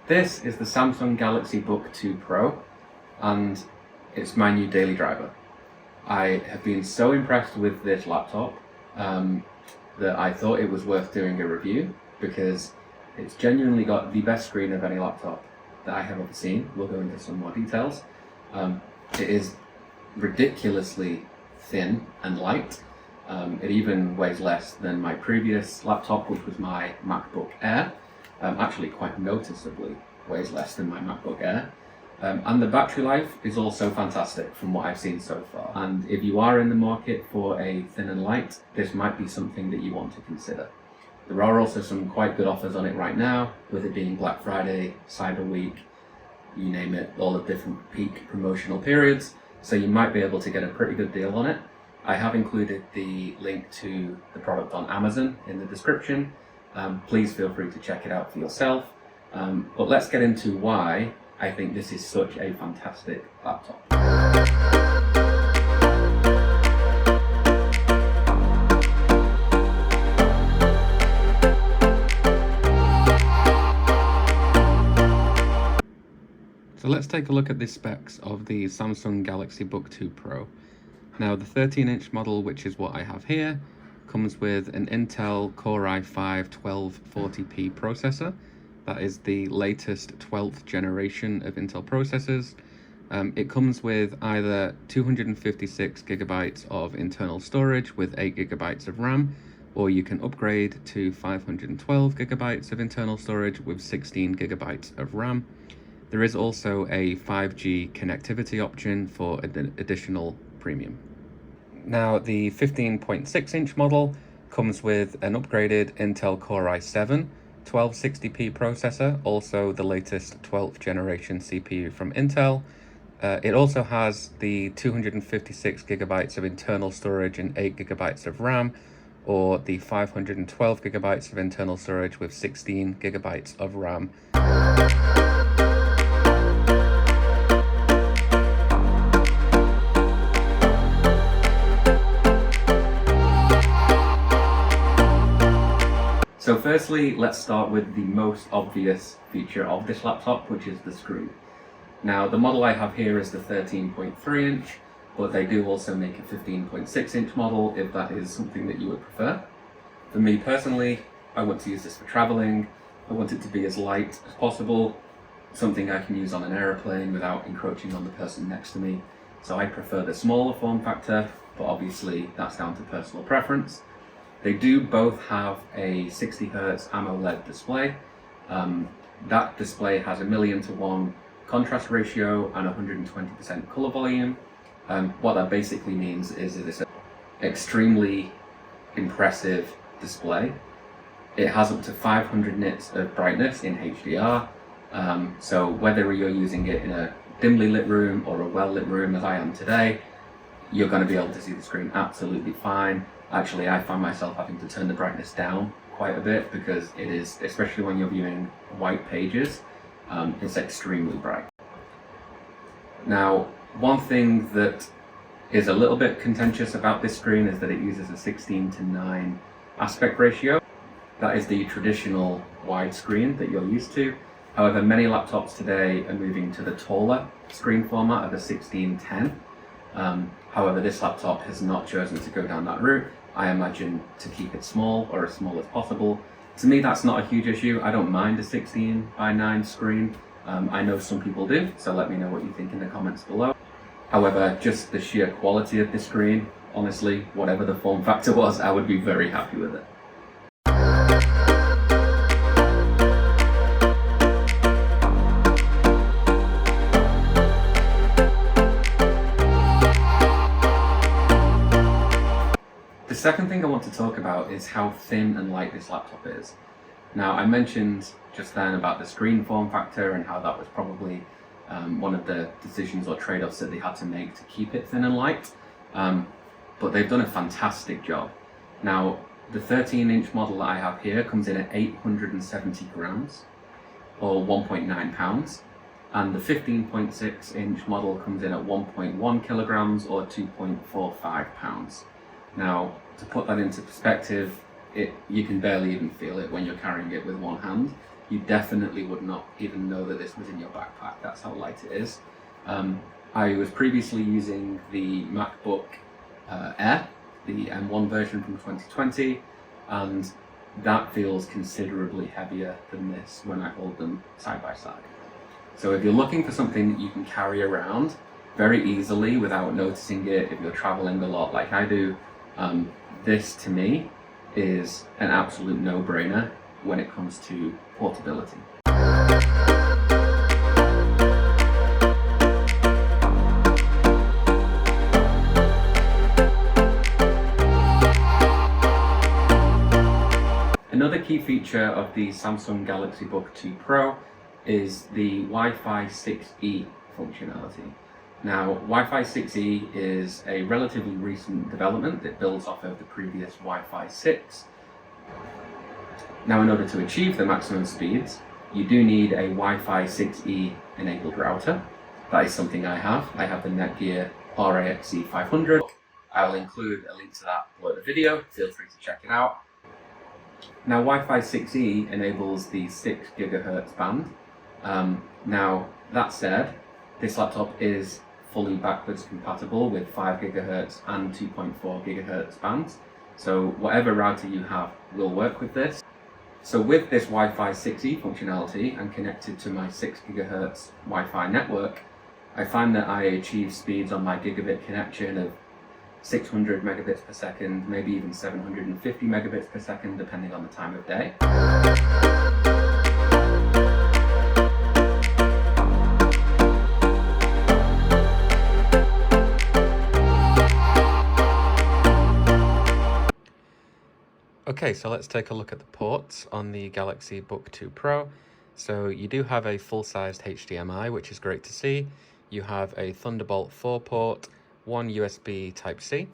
This is the Samsung Galaxy Book2 Pro, and it's my new daily driver. I have been so impressed with this laptop that I thought it was worth doing a review because it's genuinely got the best screen of any laptop that I have ever seen. We'll go into some more details. It is ridiculously thin and light. It even weighs less than my previous laptop, which was my MacBook Air. Actually quite noticeably weighs less than my MacBook Air. And the battery life is also fantastic from what I've seen so far. And if you are in the market for a thin and light, this might be something that you want to consider. There are also some quite good offers on it right now, with it being Black Friday, Cyber Week, you name it, all the different peak promotional periods. So you might be able to get a pretty good deal on it. I have included the link to the product on Amazon in the description. Please feel free to check it out for yourself. But let's get into why I think this is such a fantastic laptop. So let's take a look at the specs of the Samsung Galaxy Book2 Pro. Now the 13-inch model, which is what I have here, comes with an Intel Core i5 1240p processor. That is the latest 12th generation of Intel processors. It comes with either 256 gigabytes of internal storage with 8 gigabytes of RAM, or you can upgrade to 512 gigabytes of internal storage with 16 gigabytes of RAM. There is also a 5G connectivity option for additional premium. Now the 15.6-inch model comes with an upgraded Intel Core i7 1260p processor, also the latest 12th generation CPU from Intel. It also has the 256 gigabytes of internal storage and 8 gigabytes of RAM, or the 512 gigabytes of internal storage with 16 gigabytes of RAM. So firstly, let's start with the most obvious feature of this laptop, which is the screen. Now, the model I have here is the 13.3-inch, but they do also make a 15.6-inch model if that is something that you would prefer. For me personally, I want to use this for traveling. I want it to be as light as possible, something I can use on an aeroplane without encroaching on the person next to me. So I prefer the smaller form factor, but obviously that's down to personal preference. They do both have a 60Hz AMOLED display. That display has a 1:1 contrast ratio and 120% color volume. What that basically means is it's an extremely impressive display. It has up to 500 nits of brightness in HDR. So whether you're using it in a dimly lit room or a well lit room as I am today, you're going to be able to see the screen absolutely fine. Actually, I find myself having to turn the brightness down quite a bit because it is, especially when you're viewing white pages, it's extremely bright. Now, one thing that is a little bit contentious about this screen is that it uses a 16:9 aspect ratio. That is the traditional widescreen that you're used to. However, many laptops today are moving to the taller screen format of a 16:10. However, this laptop has not chosen to go down that route. I imagine to keep it small or as small as possible. To me, that's not a huge issue. I don't mind a 16:9 screen. I know some people do, so let me know what you think in the comments below. However, just the sheer quality of this screen, honestly, whatever the form factor was, I would be very happy with it. The second thing I want to talk about is how thin and light this laptop is. Now, I mentioned just then about the screen form factor and how that was probably one of the decisions or trade-offs that they had to make to keep it thin and light, but they've done a fantastic job. Now, the 13-inch model that I have here comes in at 870 grams, or 1.9 pounds, and the 15.6-inch model comes in at 1.1 kilograms, or 2.45 pounds. Now, to put that into perspective, you can barely even feel it when you're carrying it with one hand. you definitely would not even know that this was in your backpack. That's how light it is. I was previously using the MacBook Air, the M1 version from 2020, and that feels considerably heavier than this when I hold them side by side. So if you're looking for something that you can carry around very easily without noticing it, if you're traveling a lot like I do, this to me is an absolute no-brainer when it comes to portability. Another key feature of the Samsung Galaxy Book 2 Pro is the Wi-Fi 6E functionality. Now, Wi-Fi 6E is a relatively recent development that builds off of the previous Wi-Fi 6. Now, in order to achieve the maximum speeds, you do need a Wi-Fi 6E enabled router. That is something I have. I have the Netgear RAXE 500. I'll include a link to that below the video. Feel free to check it out. Now, Wi-Fi 6E enables the 6 GHz band. Now, that said, this laptop is fully backwards compatible with 5 GHz and 2.4 GHz bands. So whatever router you have will work with this. So with this Wi-Fi 6E functionality and connected to my 6 GHz Wi-Fi network, I find that I achieve speeds on my gigabit connection of 600 megabits per second, maybe even 750 megabits per second, depending on the time of day. Okay, so let's take a look at the ports on the Galaxy Book 2 Pro. So you do have a full-sized HDMI, which is great to see. You have a Thunderbolt 4 port, one USB Type-C,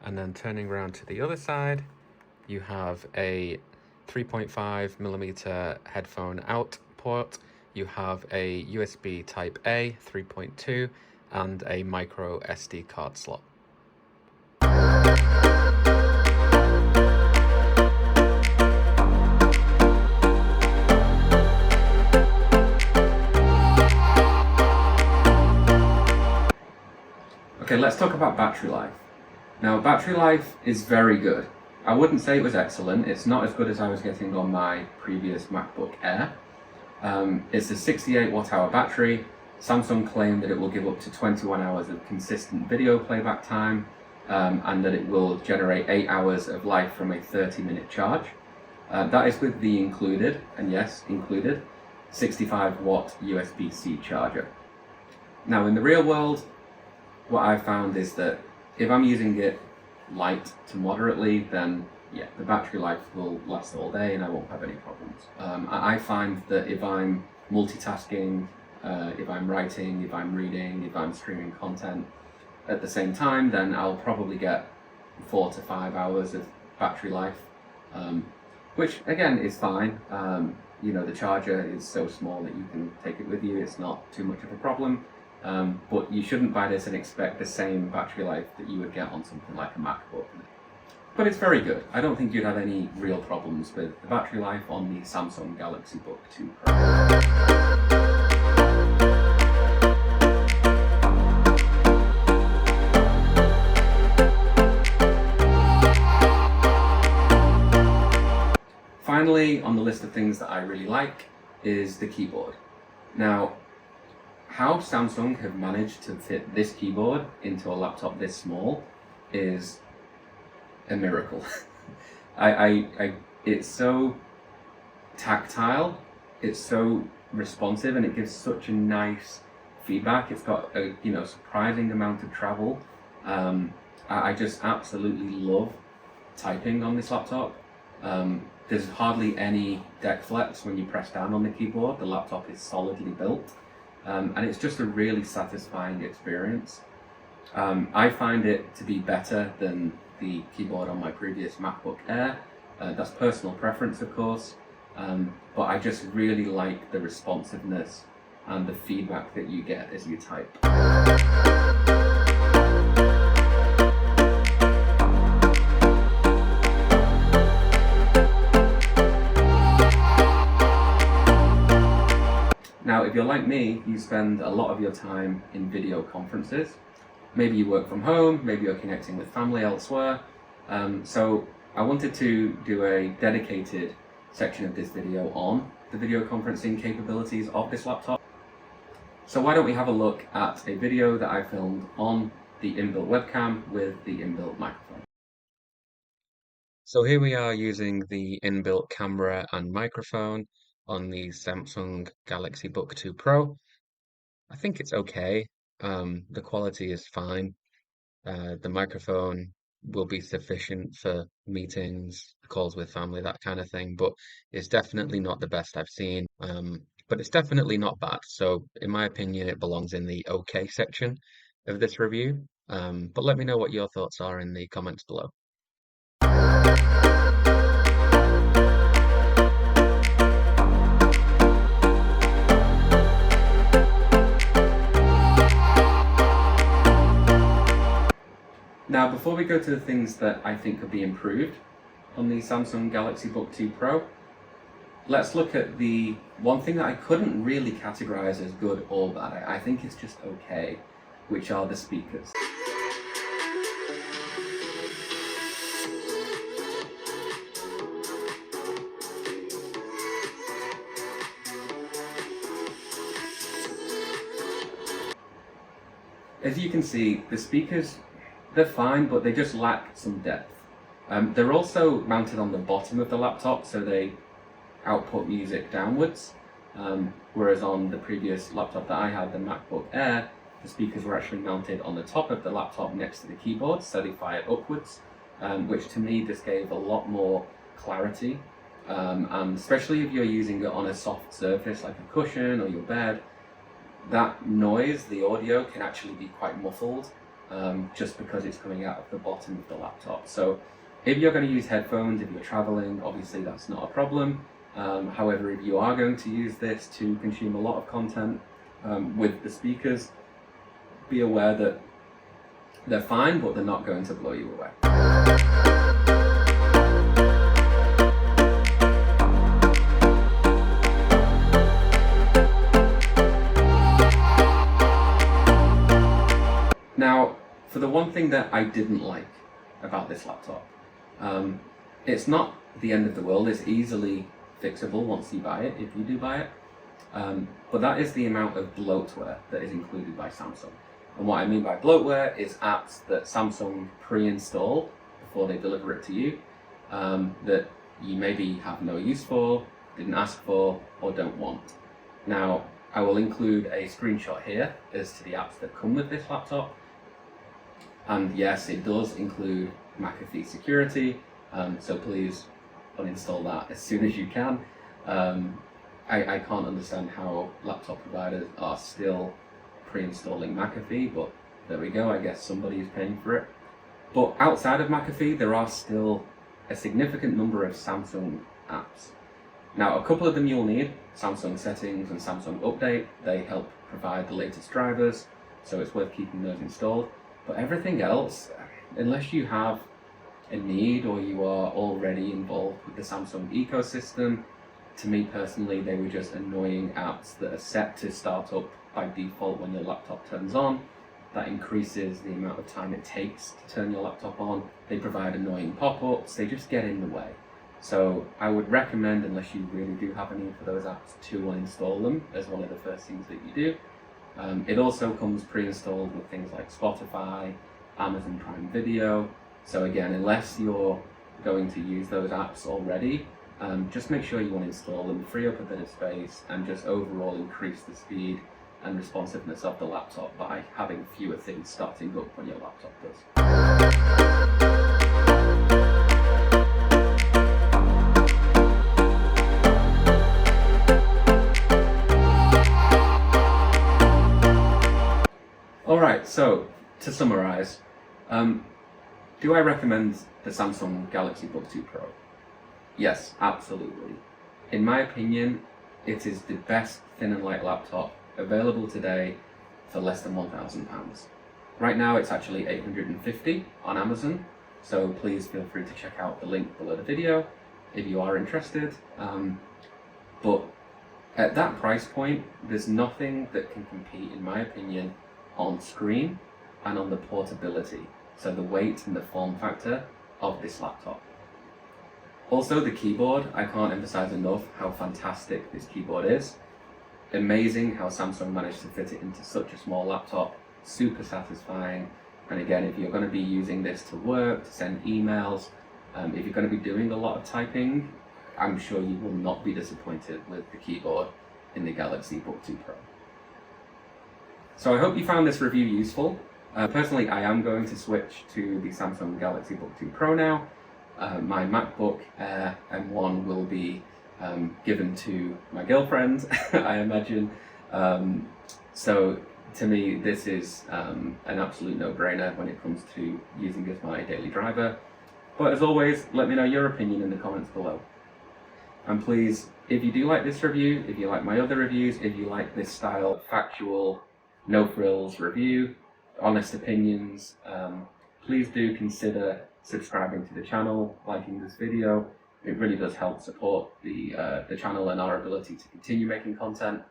and then turning around to the other side, you have a 3.5mm headphone out port, you have a USB Type-A 3.2, and a micro SD card slot. Okay, let's talk about battery life. Now, battery life is very good. I wouldn't say it was excellent. It's not as good as I was getting on my previous MacBook Air. It's a 68 watt-hour battery. Samsung claimed that it will give up to 21 hours of consistent video playback time, and that it will generate 8 hours of life from a 30-minute charge. That is with the included, and yes, included, 65 watt USB-C charger. Now, in the real world, what I've found is that if I'm using it light to moderately, then yeah, the battery life will last all day and I won't have any problems. I find that if I'm multitasking, if I'm writing, if I'm reading, if I'm streaming content at the same time, then I'll probably get 4 to 5 hours of battery life, which again is fine. You know, the charger is so small that you can take it with you. It's not too much of a problem. But you shouldn't buy this and expect the same battery life that you would get on something like a MacBook. But it's very good. I don't think you'd have any real problems with the battery life on the Samsung Galaxy Book 2 Pro. Finally, on the list of things that I really like is the keyboard. Now, how Samsung have managed to fit this keyboard into a laptop this small is a miracle. It's so tactile, it's so responsive, and it gives such a nice feedback. It's got a surprising amount of travel. I just absolutely love typing on this laptop. There's hardly any deck flex when you press down on the keyboard. The laptop is solidly built. And it's just a really satisfying experience. I find it to be better than the keyboard on my previous MacBook Air. That's personal preference, of course, but I just really like the responsiveness and the feedback that you get as you type. Now, if you're like me, you spend a lot of your time in video conferences. Maybe you work from home, maybe you're connecting with family elsewhere. So I wanted to do a dedicated section of this video on the video conferencing capabilities of this laptop. So why don't we have a look at a video that I filmed on the inbuilt webcam with the inbuilt microphone. So here we are using the inbuilt camera and microphone on the Samsung Galaxy Book 2 Pro. I think it's okay. The quality is fine. The microphone will be sufficient for meetings, calls with family, that kind of thing, but it's definitely not the best I've seen. But it's definitely not bad. So in my opinion, it belongs in the okay section of this review. But let me know what your thoughts are in the comments below. Now, before we go to the things that I think could be improved on the Samsung Galaxy Book 2 Pro, let's look at the one thing that I couldn't really categorize as good or bad. I think it's just okay, which are the speakers. As you can see, the speakers, they're fine, but they just lack some depth. They're also mounted on the bottom of the laptop, so they output music downwards, whereas on the previous laptop that I had, the MacBook Air, the speakers were actually mounted on the top of the laptop next to the keyboard, so they fired upwards, which to me just gave a lot more clarity, and especially if you're using it on a soft surface like a cushion or your bed, that noise, the audio, can actually be quite muffled, just because it's coming out of the bottom of the laptop. So if you're going to use headphones, if you're traveling, obviously that's not a problem. However, if you are going to use this to consume a lot of content with the speakers, be aware that they're fine, but they're not going to blow you away. Now, for the one thing that I didn't like about this laptop, it's not the end of the world. It's easily fixable once you buy it, if you do buy it. But that is the amount of bloatware that is included by Samsung. And what I mean by bloatware is apps that Samsung pre-install before they deliver it to you, that you maybe have no use for, didn't ask for, or don't want. Now, I will include a screenshot here as to the apps that come with this laptop. And yes, it does include McAfee security, so please uninstall that as soon as you can. I can't understand how laptop providers are still pre-installing McAfee, but there we go, I guess somebody is paying for it. But outside of McAfee, there are still a significant number of Samsung apps. Now, a couple of them you'll need: Samsung Settings and Samsung Update. They help provide the latest drivers, so it's worth keeping those installed. But everything else, unless you have a need or you are already involved with the Samsung ecosystem, to me personally, they were just annoying apps that are set to start up by default when your laptop turns on. That increases the amount of time it takes to turn your laptop on. They provide annoying pop-ups, they just get in the way. So I would recommend, unless you really do have a need for those apps, to uninstall them as one of the first things that you do. It also comes pre-installed with things like Spotify, Amazon Prime Video. So again, unless you're going to use those apps already, just make sure you uninstall them, free up a bit of space, and just overall increase the speed and responsiveness of the laptop by having fewer things starting up when your laptop does. Alright, so to summarize, do I recommend the Samsung Galaxy Book 2 Pro? Yes, absolutely. In my opinion, it is the best thin and light laptop available today for less than £1,000. Right now it's actually $850 on Amazon, so please feel free to check out the link below the video if you are interested. But At that price point, there's nothing that can compete, in my opinion, on screen and on the portability, so the weight and the form factor of this laptop. Also, the keyboard, I can't emphasize enough how fantastic this keyboard is. Amazing how Samsung managed to fit it into such a small laptop, super satisfying. And again, if you're going to be using this to work, to send emails, if you're going to be doing a lot of typing, I'm sure you will not be disappointed with the keyboard in the Galaxy Book 2 Pro. So I hope you found this review useful. Personally, I am going to switch to the Samsung Galaxy Book 2 Pro now. My MacBook Air M1 will be given to my girlfriend, I imagine. So to me, this is an absolute no-brainer when it comes to using as my daily driver. But as always, let me know your opinion in the comments below. And please, if you do like this review, if you like my other reviews, if you like this style of factual, no-frills review, honest opinions, please do consider subscribing to the channel, liking this video. It really does help support the channel and our ability to continue making content.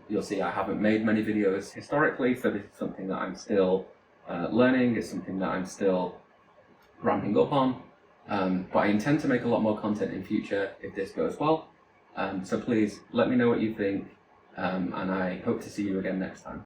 You'll see I haven't made many videos historically, so this is something that I'm still learning, it's something that I'm still ramping up on. But I intend to make a lot more content in future if this goes well. So please let me know what you think, and I hope to see you again next time.